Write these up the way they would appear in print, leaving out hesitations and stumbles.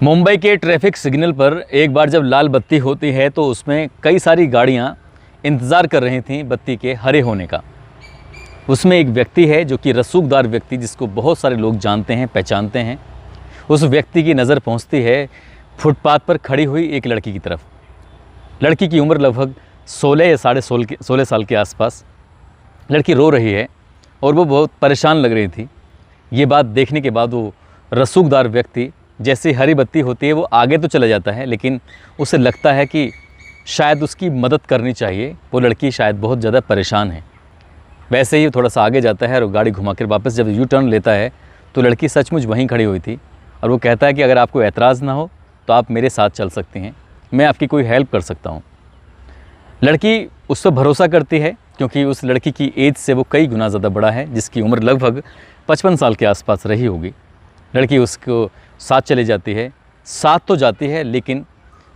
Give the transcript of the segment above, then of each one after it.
मुंबई के traffic signal पर एक बार जब लाल बत्ती होती है तो उसमें कई सारी गाड़ियां इंतज़ार कर रही थीं बत्ती के हरे होने का। उसमें एक व्यक्ति है जो कि रसूखदार व्यक्ति, जिसको बहुत सारे लोग जानते हैं, पहचानते हैं। उस व्यक्ति की नज़र पहुंचती है फुटपाथ पर खड़ी हुई एक लड़की की तरफ। लड़की की उम्र लगभग 16 या 16.5 साल के आसपास। लड़की रो रही है और वो बहुत परेशान लग रही थी। ये बात देखने के बाद वो रसूखदार व्यक्ति, जैसे हरी बत्ती होती है वो आगे तो चला जाता है, लेकिन उसे लगता है कि शायद उसकी मदद करनी चाहिए। वो लड़की शायद बहुत ज़्यादा परेशान है। वैसे ही थोड़ा सा आगे जाता है और गाड़ी घुमाकर वापस जब यू टर्न लेता है तो लड़की सचमुच वहीं खड़ी हुई थी और वो कहता है कि अगर आपको एतराज़ ना हो तो आप मेरे साथ चल सकती हैं, मैं आपकी कोई हेल्प कर सकता हूँ। लड़की उस पर भरोसा करती है क्योंकि उस लड़की की एज से वो कई गुना ज़्यादा बड़ा है, जिसकी उम्र लगभग 55 साल के आसपास रही होगी। लड़की उसको साथ चली जाती है। साथ तो जाती है, लेकिन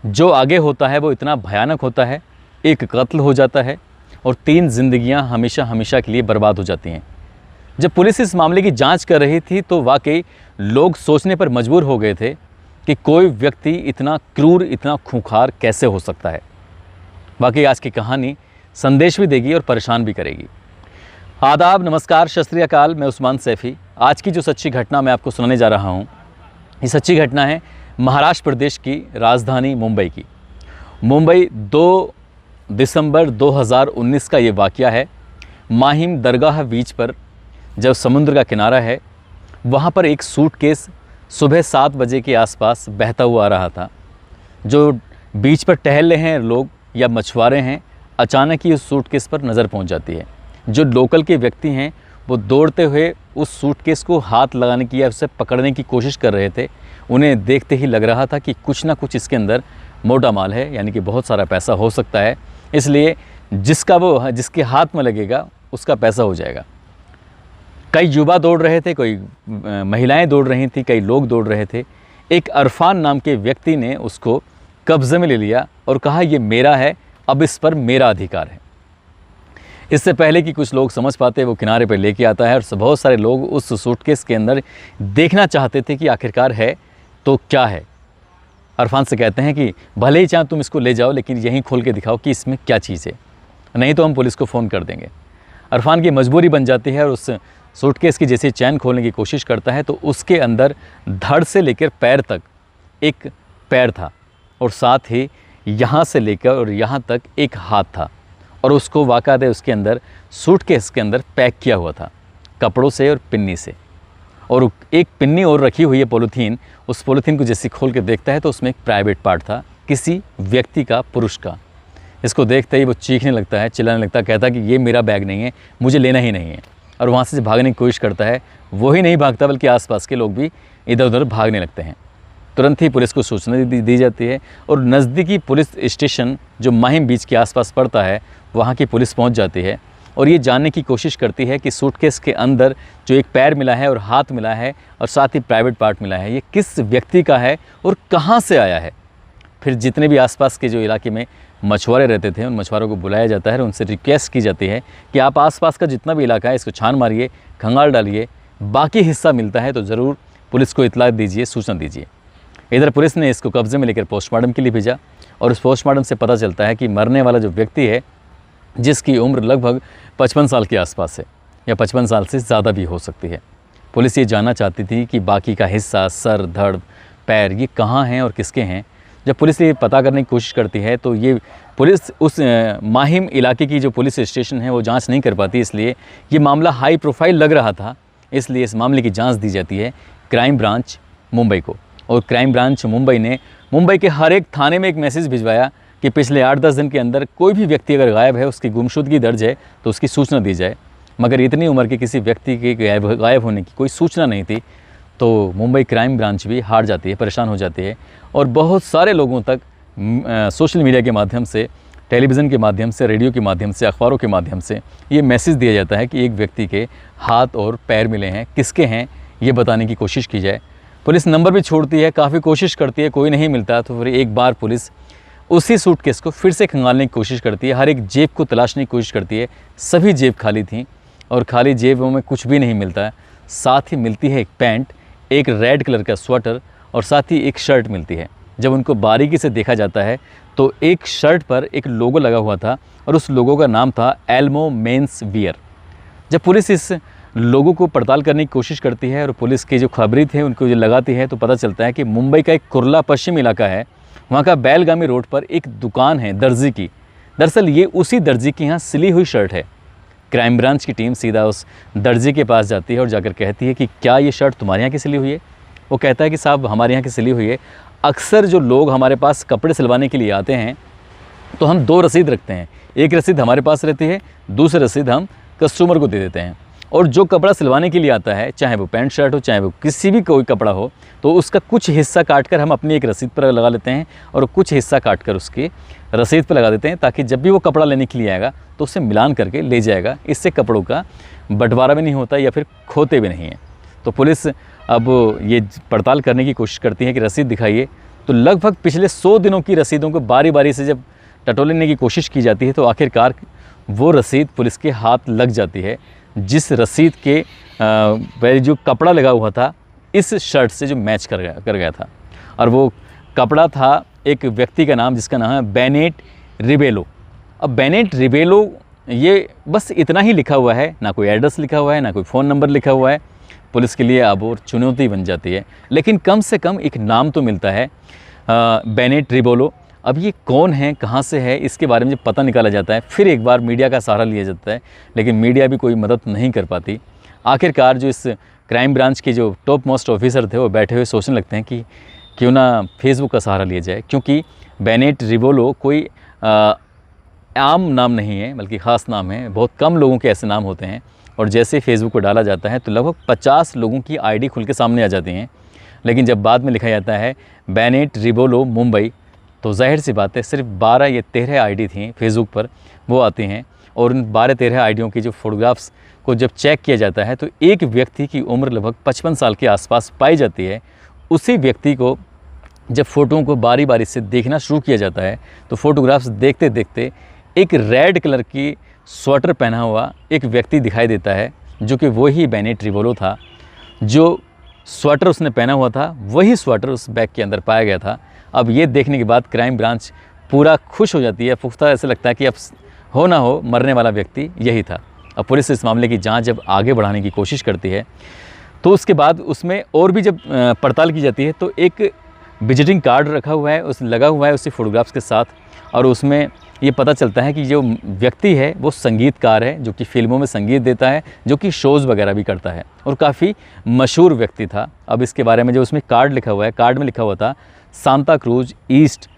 जो आगे होता है वो इतना भयानक होता है। एक कत्ल हो जाता है और 3 जिंदगियां हमेशा हमेशा के लिए बर्बाद हो जाती हैं। जब पुलिस इस मामले की जांच कर रही थी तो वाकई लोग सोचने पर मजबूर हो गए थे कि कोई व्यक्ति इतना क्रूर, इतना खूंखार कैसे हो सकता है। वाकई आज की कहानी संदेश भी देगी और परेशान भी करेगी। आदाब, नमस्कार, सत श्री अकाल। मैं उस्मान सैफ़ी। आज की जो सच्ची घटना मैं आपको सुनाने जा रहा हूँ, ये सच्ची घटना है महाराष्ट्र प्रदेश की राजधानी मुंबई की। मुंबई 2 दिसंबर 2019 का ये वाक़या है। माहिम दरगाह बीच पर जब समुद्र का किनारा है, वहाँ पर एक सूटकेस सुबह 7 बजे के आसपास बहता हुआ आ रहा था। जो बीच पर टहल रहे हैं लोग या मछुआरे हैं, अचानक ही उस सूटकेस पर नज़र पहुँच जाती है। जो लोकल के व्यक्ति हैं वो दौड़ते हुए उस सूटकेस को हाथ लगाने की या उसे पकड़ने की कोशिश कर रहे थे। उन्हें देखते ही लग रहा था कि कुछ ना कुछ इसके अंदर मोटा माल है, यानी कि बहुत सारा पैसा हो सकता है। इसलिए जिसके हाथ में लगेगा उसका पैसा हो जाएगा। कई युवा दौड़ रहे थे, कोई महिलाएं दौड़ रही थी, कई लोग दौड़ रहे थे। एक अरफान नाम के व्यक्ति ने उसको कब्जे में ले लिया और कहा, ये मेरा है, अब इस पर मेरा अधिकार है। इससे पहले कि कुछ लोग समझ पाते, वो किनारे पर लेके आता है और बहुत सारे लोग उस सूटकेस के अंदर देखना चाहते थे कि आखिरकार है तो क्या है। अरफान से कहते हैं कि भले ही चाहे तुम इसको ले जाओ, लेकिन यहीं खोल के दिखाओ कि इसमें क्या चीज़ है, नहीं तो हम पुलिस को फ़ोन कर देंगे। अरफान की मजबूरी बन जाती है और उस सूटकेस की जैसे चैन खोलने की कोशिश करता है तो उसके अंदर धड़ से लेकर पैर तक एक पैर था और साथ ही यहाँ से लेकर और यहाँ तक एक हाथ था। और उसको वाक़ात उसके अंदर सूटकेस के अंदर पैक किया हुआ था कपड़ों से और पिन्नी से। और एक पिन्नी और रखी हुई है पॉलीथीन। उस पॉलीथीन को जैसे खोल के देखता है तो उसमें एक प्राइवेट पार्ट था, किसी व्यक्ति का, पुरुष का। इसको देखते ही वो चीखने लगता है, चिल्लाने लगता है, कहता है कि ये मेरा बैग नहीं है, मुझे लेना ही नहीं है। और वहाँ से भागने की कोशिश करता है। वही नहीं भागता बल्कि आसपास के लोग भी इधर उधर भागने लगते हैं। तुरंत ही पुलिस को सूचना दी जाती है और नज़दीकी पुलिस स्टेशन जो माहिम बीच के आसपास पड़ता है, वहाँ की पुलिस पहुँच जाती है और ये जानने की कोशिश करती है कि सूटकेस के अंदर जो एक पैर मिला है और हाथ मिला है और साथ ही प्राइवेट पार्ट मिला है, ये किस व्यक्ति का है और कहाँ से आया है। फिर जितने भी आसपास के जो इलाके में मछुआरे रहते थे, उन मछुआरों को बुलाया जाता है और उनसे रिक्वेस्ट की जाती है कि आप आसपास का जितना भी इलाका है इसको छान मारिए, खंगाल डालिए, बाकी हिस्सा मिलता है तो ज़रूर पुलिस को इतला दीजिए, सूचना दीजिए। इधर पुलिस ने इसको कब्जे में लेकर पोस्टमार्टम के लिए भेजा और उस पोस्टमार्टम से पता चलता है कि मरने वाला जो व्यक्ति है, जिसकी उम्र लगभग 55 साल के आसपास है या 55 साल से ज़्यादा भी हो सकती है। पुलिस ये जानना चाहती थी कि बाकी का हिस्सा, सर, धड़, पैर, ये कहाँ हैं और किसके हैं। जब पुलिस ये पता करने की कोशिश करती है तो ये पुलिस उस माहिम इलाके की जो पुलिस स्टेशन है वो जांच नहीं कर पाती, इसलिए ये मामला हाई प्रोफाइल लग रहा था। इसलिए इस मामले की जांच दी जाती है क्राइम ब्रांच मुंबई को। और क्राइम ब्रांच मुंबई ने मुंबई के हर एक थाने में एक मैसेज भिजवाया कि पिछले 8-10 दिन के अंदर कोई भी व्यक्ति अगर गायब है, उसकी गुमशुदगी दर्ज है तो उसकी सूचना दी जाए। मगर इतनी उम्र के किसी व्यक्ति के गायब होने की कोई सूचना नहीं थी। तो मुंबई क्राइम ब्रांच भी हार जाती है, परेशान हो जाती है और बहुत सारे लोगों तक सोशल मीडिया के माध्यम से, टेलीविज़न के माध्यम से, रेडियो के माध्यम से, अखबारों के माध्यम से ये मैसेज दिया जाता है कि एक व्यक्ति के हाथ और पैर मिले हैं, किसके हैं ये बताने की कोशिश की जाए। पुलिस नंबर भी छोड़ती है, काफ़ी कोशिश करती है, कोई नहीं मिलता। तो फिर एक बार पुलिस उसी सूटकेस को फिर से खंगालने की कोशिश करती है, हर एक जेब को तलाशने की कोशिश करती है। सभी जेब खाली थीं और खाली जेबों में कुछ भी नहीं मिलता है। साथ ही मिलती है एक पैंट, एक रेड कलर का स्वेटर और साथ ही एक शर्ट मिलती है। जब उनको बारीकी से देखा जाता है तो एक शर्ट पर एक लोगो लगा हुआ था और उस लोगो का नाम था एल्मो मेंस वियर। जब पुलिस इस लोगों को पड़ताल करने की कोशिश करती है और पुलिस की जो खबरें थे उनको जो लगाती है तो पता चलता है कि मुंबई का एक कुर्ला पश्चिम इलाका है, वहाँ का बैलगामी रोड पर एक दुकान है दर्जी की। दरअसल ये उसी दर्जी की यहाँ सिली हुई शर्ट है। क्राइम ब्रांच की टीम सीधा उस दर्जी के पास जाती है और जाकर कहती है कि क्या ये शर्ट तुम्हारे यहाँ की सिली हुई है? वो कहता है कि साहब हमारे यहाँ की सिली हुई है। अक्सर जो लोग हमारे पास कपड़े सिलवाने के लिए आते हैं तो हम 2 रसीद रखते हैं, एक रसीद हमारे पास रहती है, दूसरी रसीद हम कस्टमर को दे देते हैं। और जो कपड़ा सिलवाने के लिए आता है, चाहे वो पैंट शर्ट हो, चाहे वो किसी भी कोई कपड़ा हो, तो उसका कुछ हिस्सा काट कर हम अपनी एक रसीद पर लगा लेते हैं और कुछ हिस्सा काट कर उसकी रसीद पर लगा देते हैं, ताकि जब भी वो कपड़ा लेने के लिए आएगा तो उससे मिलान करके ले जाएगा। इससे कपड़ों का बंटवारा भी नहीं होता या फिर खोते भी नहीं हैं। तो पुलिस अब ये पड़ताल करने की कोशिश करती है कि रसीद दिखाइए। तो लगभग पिछले 100 दिनों की रसीदों को बारी बारी से जब टटोलने की कोशिश की जाती है तो आखिरकार वो रसीद पुलिस के हाथ लग जाती है, जिस रसीद के जो कपड़ा लगा हुआ था इस शर्ट से जो मैच कर गया था। और वो कपड़ा था एक व्यक्ति का नाम, जिसका नाम है बेनेट रिबेलो। अब बेनेट रिबेलो ये बस इतना ही लिखा हुआ है, ना कोई एड्रेस लिखा हुआ है, ना कोई फ़ोन नंबर लिखा हुआ है। पुलिस के लिए अब और चुनौती बन जाती है, लेकिन कम से कम एक नाम तो मिलता है, बेनेट रिबेलो। अब ये कौन है, कहाँ से है, इसके बारे में जब पता निकाला जाता है फिर एक बार मीडिया का सहारा लिया जाता है, लेकिन मीडिया भी कोई मदद नहीं कर पाती। आखिरकार जो इस क्राइम ब्रांच के जो टॉप मोस्ट ऑफिसर थे वो बैठे हुए सोचने लगते हैं कि क्यों ना फेसबुक का सहारा लिया जाए, क्योंकि बेनेट रिबेलो कोई आम नाम नहीं है बल्कि ख़ास नाम है। बहुत कम लोगों के ऐसे नाम होते हैं और जैसे फेसबुक पर डाला जाता है तो लगभग 50 लोगों की आईडी खुल के सामने आ जाती हैं। लेकिन जब बाद में लिखा जाता है बेनेट रिबेलो मुंबई, तो जाहिर सी बात है सिर्फ 12 या 13 आईडी थी फेसबुक पर, वो आती हैं। और उन 12-13 आईडियों की जो फ़ोटोग्राफ्स को जब चेक किया जाता है तो एक व्यक्ति की उम्र लगभग 55 साल के आसपास पाई जाती है। उसी व्यक्ति को जब फ़ोटोओं को बारी बारी से देखना शुरू किया जाता है तो फ़ोटोग्राफ्स देखते देखते एक रेड कलर की स्वेटर पहना हुआ एक व्यक्ति दिखाई देता है, जो कि वही बेनेट रिबेलो था। जो स्वेटर उसने पहना हुआ था वही स्वेटर उस बैग के अंदर पाया गया था। अब ये देखने के बाद क्राइम ब्रांच पूरा खुश हो जाती है, पुख्ता ऐसे लगता है कि अब हो ना हो मरने वाला व्यक्ति यही था। अब पुलिस इस मामले की जांच जब आगे बढ़ाने की कोशिश करती है तो उसके बाद उसमें और भी जब पड़ताल की जाती है तो एक विजिटिंग कार्ड रखा हुआ है, उस लगा हुआ है उसी फ़ोटोग्राफ्स के साथ, और उसमें ये पता चलता है कि जो व्यक्ति है वो संगीतकार है, जो कि फ़िल्मों में संगीत देता है, जो कि शोज़ वगैरह भी करता है और काफ़ी मशहूर व्यक्ति था। अब इसके बारे में जो उसमें कार्ड लिखा हुआ है, कार्ड में लिखा हुआ था Santa cruise east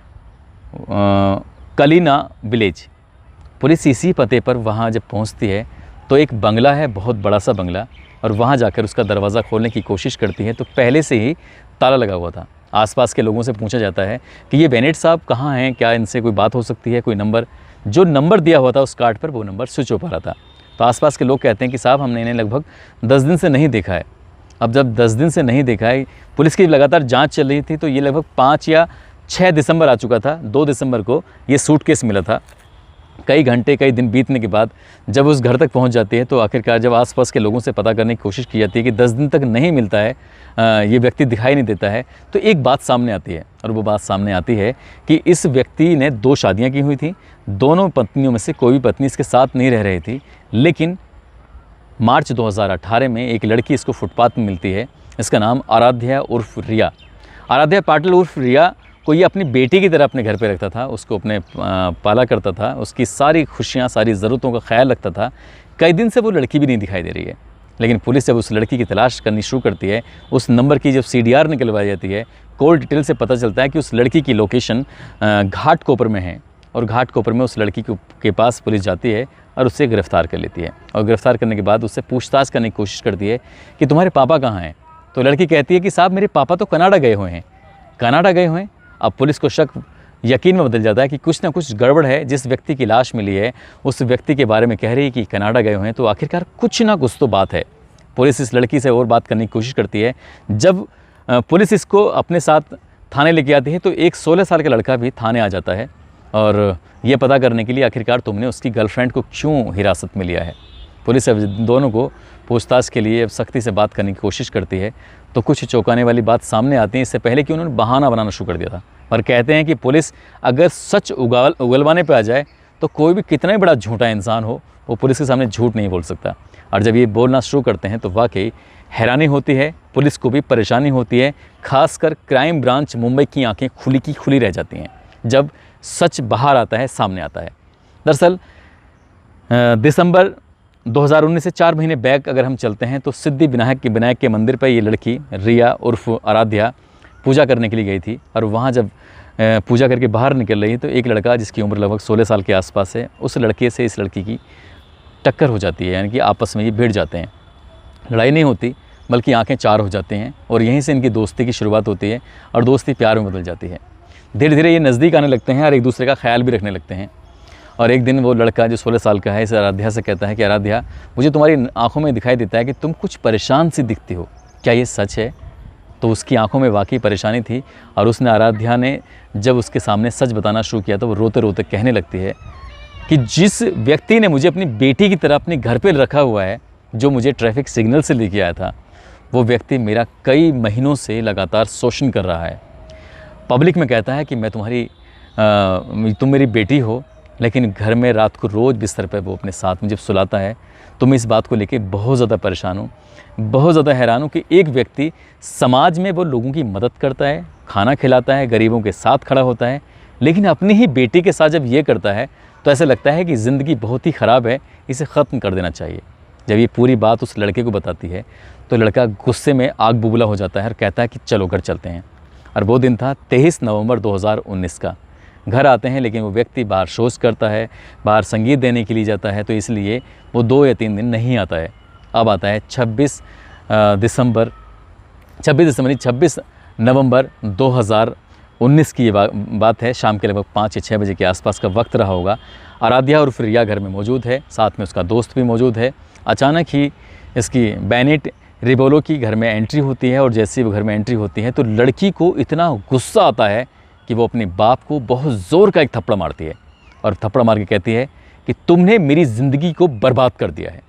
Kalina village. Police इसी पते पर वहाँ जब पहुँचती है तो एक बंगला है, बहुत बड़ा सा बंगला, और वहाँ जाकर उसका दरवाज़ा खोलने की कोशिश करती है तो पहले से ही ताला लगा हुआ था। आसपास के लोगों से पूछा जाता है कि ये बेनेट साहब कहाँ हैं, क्या इनसे कोई बात हो सकती है, कोई नंबर। जो नंबर दिया हुआ था उस कार्ड पर वो नंबर स्विच ऑफ आ रहा था। तो आसपास के लोग कहते हैं कि साहब हमने इन्हें लगभग 10 दिन से नहीं देखा है। अब जब 10 दिन से नहीं देखा है, पुलिस की लगातार जांच चल रही थी, तो ये लगभग 5 या 6 दिसंबर आ चुका था। 2 दिसंबर को ये सूटकेस मिला था। कई घंटे कई दिन बीतने के बाद जब उस घर तक पहुंच जाती है तो आखिरकार जब आसपास के लोगों से पता करने की कोशिश की जाती है कि 10 दिन तक नहीं मिलता है, ये व्यक्ति दिखाई नहीं देता है, तो एक बात सामने आती है। और वो बात सामने आती है कि इस व्यक्ति ने 2 शादियां की हुई थी। दोनों पत्नियों में से कोई भी पत्नी इसके साथ नहीं रह रही थी। लेकिन मार्च 2018 में एक लड़की इसको फुटपाथ में मिलती है। इसका नाम आराध्या उर्फ रिया। आराध्या पाटिल उर्फ रिया को ये अपनी बेटी की तरह अपने घर पे रखता था, उसको अपने पाला करता था, उसकी सारी खुशियाँ सारी ज़रूरतों का ख्याल रखता था। कई दिन से वो लड़की भी नहीं दिखाई दे रही है। लेकिन पुलिस जब उस लड़की की तलाश करनी शुरू करती है, उस नंबर की जब CDR निकलवाई जाती है, कॉल डिटेल से पता चलता है कि उस लड़की की लोकेशन घाटकोपर में है। और घाटकोपर में उस लड़की के पास पुलिस जाती है और उससे गिरफ़्तार कर लेती है। और गिरफ़्तार करने के बाद उससे पूछताछ करने की कोशिश करती है कि तुम्हारे पापा कहाँ हैं। तो लड़की कहती है कि साहब मेरे पापा तो कनाडा गए हुए हैं। कनाडा गए हुए हैं। अब पुलिस को शक यकीन में बदल जाता है कि कुछ ना कुछ गड़बड़ है। जिस व्यक्ति की लाश मिली है उस व्यक्ति के बारे में कह रही है कि कनाडा गए हुए हैं, तो आखिरकार कुछ ना कुछ तो बात है। पुलिस इस लड़की से और बात करने की कोशिश करती है। जब पुलिस इसको अपने साथ थाने लेके आती है तो एक 16 साल का लड़का भी थाने आ जाता है और ये पता करने के लिए आखिरकार तुमने उसकी गर्लफ्रेंड को क्यों हिरासत में लिया है। पुलिस अब दोनों को पूछताछ के लिए सख्ती से बात करने की कोशिश करती है। तो कुछ चौंकाने वाली बात सामने आती है इससे पहले कि उन्होंने बहाना बनाना शुरू कर दिया था। पर कहते हैं कि पुलिस अगर सच उगलवाने पे आ जाए तो कोई भी कितना ही बड़ा झूठा इंसान हो वो पुलिस के सामने झूठ नहीं बोल सकता। और जब ये बोलना शुरू करते हैं तो वाकई हैरानी होती है, पुलिस को भी परेशानी होती है, खासकर क्राइम ब्रांच मुंबई की आंखें खुली की खुली रह जाती हैं जब सच बाहर आता है, सामने आता है। दरअसल दिसंबर 2019 से 4 महीने बैक अगर हम चलते हैं तो सिद्धि विनायक के मंदिर पर ये लड़की रिया उर्फ आराध्या पूजा करने के लिए गई थी। और वहाँ जब पूजा करके बाहर निकल रही तो एक लड़का जिसकी उम्र लगभग 16 साल के आसपास है, उस लड़के से इस लड़की की टक्कर हो जाती है, यानी कि आपस में ये भिड़ जाते हैं। लड़ाई नहीं होती बल्कि आंखें चार हो जाती हैं और यहीं से इनकी दोस्ती की शुरुआत होती है और दोस्ती प्यार में बदल जाती है। धीरे धीरे ये नज़दीक आने लगते हैं और एक दूसरे का ख्याल भी रखने लगते हैं। और एक दिन वो लड़का जो 16 साल का है इस आराध्या से कहता है कि आराध्या, मुझे तुम्हारी आंखों में दिखाई देता है कि तुम कुछ परेशान सी दिखती हो, क्या ये सच है? तो उसकी आंखों में वाकई परेशानी थी और उसने आराध्या ने जब उसके सामने सच बताना शुरू किया तो वो रोते रोते कहने लगती है कि जिस व्यक्ति ने मुझे अपनी बेटी की तरह अपने घर पर रखा हुआ है, जो मुझे ट्रैफिक सिग्नल से लेके आया था, वो व्यक्ति मेरा कई महीनों से लगातार शोषण कर रहा है। पब्लिक में कहता है कि मैं तुम मेरी बेटी हो, लेकिन घर में रात को रोज़ बिस्तर पर वो अपने साथ में जब सुलाता है तो मैं इस बात को लेके बहुत ज़्यादा परेशान हूँ, बहुत ज़्यादा हैरान हूँ कि एक व्यक्ति समाज में वो लोगों की मदद करता है, खाना खिलाता है, गरीबों के साथ खड़ा होता है, लेकिन अपनी ही बेटी के साथ जब ये करता है तो ऐसा लगता है कि ज़िंदगी बहुत ही ख़राब है, इसे ख़त्म कर देना चाहिए। जब ये पूरी बात उस लड़के को बताती है तो लड़का गुस्से में आग बुबूला हो जाता है और कहता है कि चलो घर चलते हैं। और वो दिन था 23 नवंबर 2019 का। घर आते हैं लेकिन वो व्यक्ति बाहर शोज करता है, बाहर संगीत देने के लिए जाता है, तो इसलिए वो 2 या 3 दिन नहीं आता है। अब आता है 26 नवंबर 2019 की ये बात है। शाम के लगभग 5 या 6 बजे के आसपास का वक्त रहा होगा। आराध्या और रिया घर में मौजूद है, साथ में उसका दोस्त भी मौजूद है। अचानक ही इसकी बेनेट रिबोलो की घर में एंट्री होती है और जैसे ही वो घर में एंट्री होती है तो लड़की को इतना गुस्सा आता है कि वो अपने बाप को बहुत ज़ोर का एक थप्पड़ मारती है और थप्पड़ मार के कहती है कि तुमने मेरी ज़िंदगी को बर्बाद कर दिया है।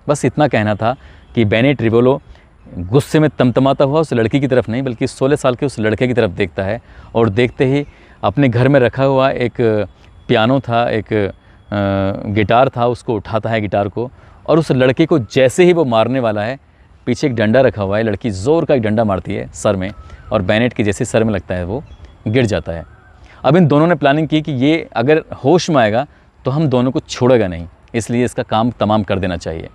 बस इतना कहना था कि बेनेट रिबोलो गुस्से में तमतमाता हुआ उस लड़की की तरफ नहीं बल्कि 16 साल के उस लड़के की तरफ देखता है और देखते ही अपने घर में रखा हुआ एक पियानो था, एक गिटार था, उसको उठाता है गिटार को, और उस लड़के को जैसे ही वो मारने वाला है पीछे एक डंडा रखा हुआ है, लड़की ज़ोर का एक डंडा मारती है सर में और बेनेट की जैसे सर में लगता है वो गिर जाता है। अब इन दोनों ने प्लानिंग की कि ये अगर होश में आएगा तो हम दोनों को छोड़ेगा नहीं, इसलिए इसका काम तमाम कर देना चाहिए।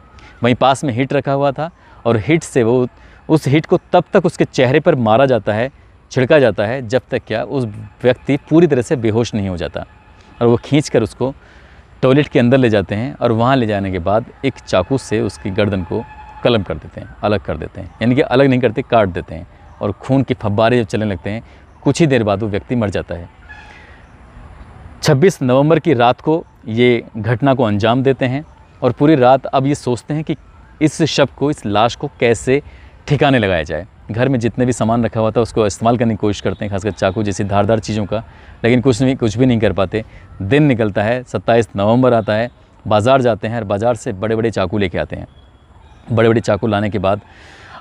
वहीं पास में हिट रखा हुआ था और हिट से वो उस हिट को तब तक उसके चेहरे पर मारा जाता है, छिड़का जाता है, जब तक क्या उस व्यक्ति पूरी तरह से बेहोश नहीं हो जाता। और वो खींच कर उसको टॉयलेट के अंदर ले जाते हैं और वहाँ ले जाने के बाद एक चाकू से उसकी गर्दन को कलम कर देते हैं, अलग कर देते हैं, यानी कि अलग नहीं करते, काट देते हैं। और खून के फव्वारे जब चलने लगते हैं कुछ ही देर बाद वो व्यक्ति मर जाता है। 26 नवंबर की रात को ये घटना को अंजाम देते हैं और पूरी रात अब ये सोचते हैं कि इस शव को, इस लाश को कैसे ठिकाने लगाया जाए। घर में जितने भी सामान रखा हुआ था उसको इस्तेमाल करने की कोशिश करते हैं, खासकर चाकू जैसी धारदार चीज़ों का, लेकिन कुछ भी नहीं कर पाते। दिन निकलता है, 27 नवंबर आता है, बाज़ार जाते हैं और बाज़ार से बड़े बड़े चाकू लेके आते हैं। बड़े बड़े चाकू लाने के बाद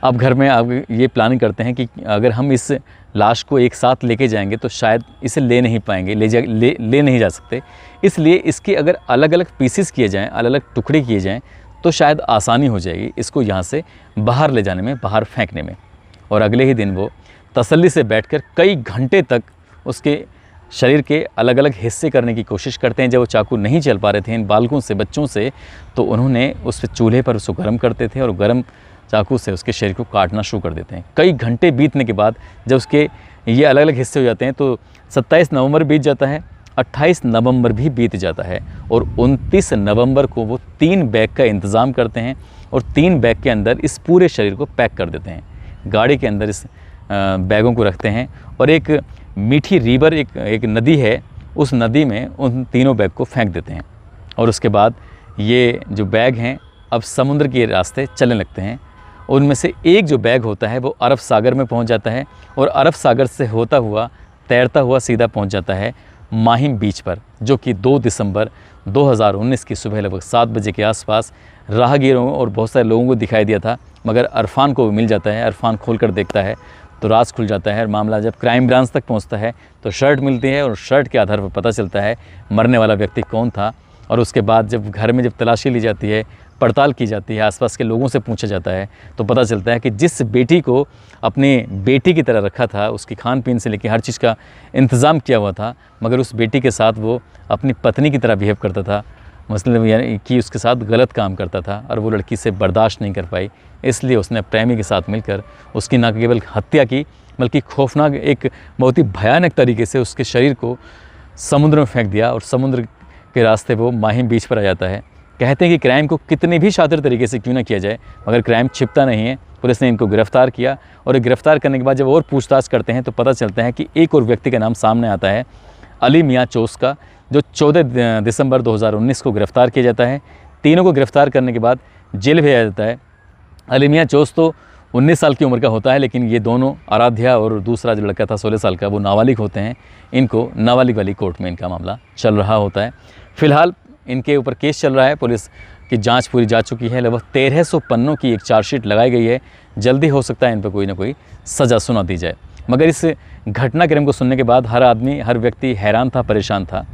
अब घर में अब ये प्लानिंग करते हैं कि अगर हम इस लाश को एक साथ लेके जाएंगे तो शायद इसे ले नहीं पाएंगे, ले नहीं जा सकते, इसलिए इसके अगर अलग अलग पीसेस किए जाएं, अलग अलग टुकड़े किए जाएं तो शायद आसानी हो जाएगी इसको यहाँ से बाहर ले जाने में, बाहर फेंकने में। और अगले ही दिन वो तसल्ली से बैठकर कई घंटे तक उसके शरीर के अलग अलग हिस्से करने की कोशिश करते हैं। जब वो चाकू नहीं चल पा रहे थे इन बालकों से, बच्चों से, तो उन्होंने उस चूल्हे पर उसको गर्म करते थे और गर्म चाकू से उसके शरीर को काटना शुरू कर देते हैं। कई घंटे बीतने के बाद जब उसके ये अलग अलग हिस्से हो जाते हैं तो 27 नवंबर बीत जाता है, 28 नवंबर भी बीत जाता है और 29 नवंबर को वो 3 बैग का इंतज़ाम करते हैं और 3 बैग के अंदर इस पूरे शरीर को पैक कर देते हैं। गाड़ी के अंदर इस बैगों को रखते हैं और एक मीठी रिवर, एक नदी है, उस नदी में उन तीनों बैग को फेंक देते हैं। और उसके बाद ये जो बैग हैं अब समुद्र के रास्ते चलने लगते हैं। उनमें से एक जो बैग होता है वो अरब सागर में पहुंच जाता है और अरब सागर से होता हुआ, तैरता हुआ सीधा पहुंच जाता है माहिम बीच पर, जो कि 2 दिसंबर 2019 की सुबह लगभग 7 बजे के आसपास राहगीरों और बहुत सारे लोगों को दिखाई दिया था मगर अरफान को मिल जाता है। अरफान खोल कर देखता है तो राज खुल जाता है। मामला जब क्राइम ब्रांच तक पहुंचता है तो शर्ट मिलती है और शर्ट के आधार पर पता चलता है मरने वाला व्यक्ति कौन था। और उसके बाद जब घर में जब तलाशी ली जाती है, पड़ताल की जाती है, आसपास के लोगों से पूछा जाता है तो पता चलता है कि जिस बेटी को अपनी बेटी की तरह रखा था, उसकी खान पीन से लेकर हर चीज़ का इंतज़ाम किया हुआ था, मगर उस बेटी के साथ वो अपनी पत्नी की तरह बिहेव करता था। मतलब यानी कि उसके साथ गलत काम करता था और वो लड़की से बर्दाश्त नहीं कर पाई, इसलिए उसने प्रेमी के साथ मिलकर उसकी न केवल हत्या की बल्कि खौफनाक एक बहुत ही भयानक तरीके से उसके शरीर को समुद्र में फेंक दिया और समुद्र के रास्ते वो माहिम बीच पर आ जाता है। कहते हैं कि क्राइम को कितने भी शातिर तरीके से क्यों ना किया जाए मगर क्राइम छिपता नहीं है। पुलिस ने इनको गिरफ्तार किया और गिरफ्तार करने के बाद जब और पूछताछ करते हैं तो पता चलता है कि एक और व्यक्ति का नाम सामने आता है, अली मियाँ चोस का, जो 14 दिसंबर 2019 को गिरफ़्तार किया जाता है। तीनों को गिरफ़्तार करने के बाद जेल भेजा जाता है। अली मियाँ चोस तो 19 साल की उम्र का होता है, लेकिन ये दोनों आराध्या और दूसरा जो लड़का था 16 साल का, वो नाबालिग होते हैं। इनको नाबालिग वाली कोर्ट में इनका मामला चल रहा होता है। फ़िलहाल इनके ऊपर केस चल रहा है, पुलिस की जांच पूरी जा चुकी है। लगभग 1300 पन्नों की एक चार्जशीट लगाई गई है। जल्दी हो सकता है इन पर कोई ना कोई सज़ा सुना दी जाए। मगर इस घटनाक्रम को सुनने के बाद हर आदमी, हर व्यक्ति हैरान था, परेशान था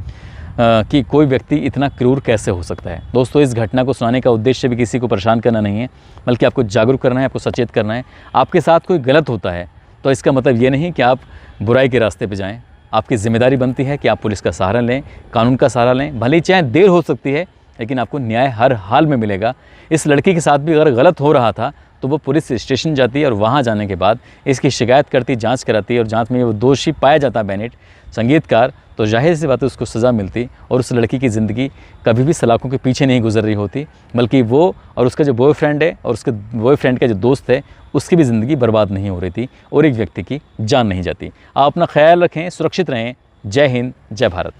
कि कोई व्यक्ति इतना क्रूर कैसे हो सकता है। दोस्तों, इस घटना को सुनाने का उद्देश्य भी किसी को परेशान करना नहीं है, बल्कि आपको जागरूक करना है, आपको सचेत करना है। आपके साथ कोई गलत होता है तो इसका मतलब ये नहीं कि आप बुराई के रास्ते पे जाएं। आपकी ज़िम्मेदारी बनती है कि आप पुलिस का सहारा लें, कानून का सहारा लें। भले ही चाहे देर हो सकती है, लेकिन आपको न्याय हर हाल में मिलेगा। इस लड़की के साथ भी अगर गलत हो रहा था तो वो पुलिस स्टेशन जाती है और वहाँ जाने के बाद इसकी शिकायत करती, जांच कराती है और जांच में वो दोषी पाया जाता बेनेट संगीतकार, तो जाहिर सी बात है उसको सज़ा मिलती और उस लड़की की ज़िंदगी कभी भी सलाखों के पीछे नहीं गुजर रही होती, बल्कि वो और उसका जो बॉयफ्रेंड है और उसके बॉयफ्रेंड का जो दोस्त है उसकी भी ज़िंदगी बर्बाद नहीं हो रही थी और एक व्यक्ति की जान नहीं जाती। आप अपना ख्याल रखें, सुरक्षित रहें। जय हिंद, जय भारत।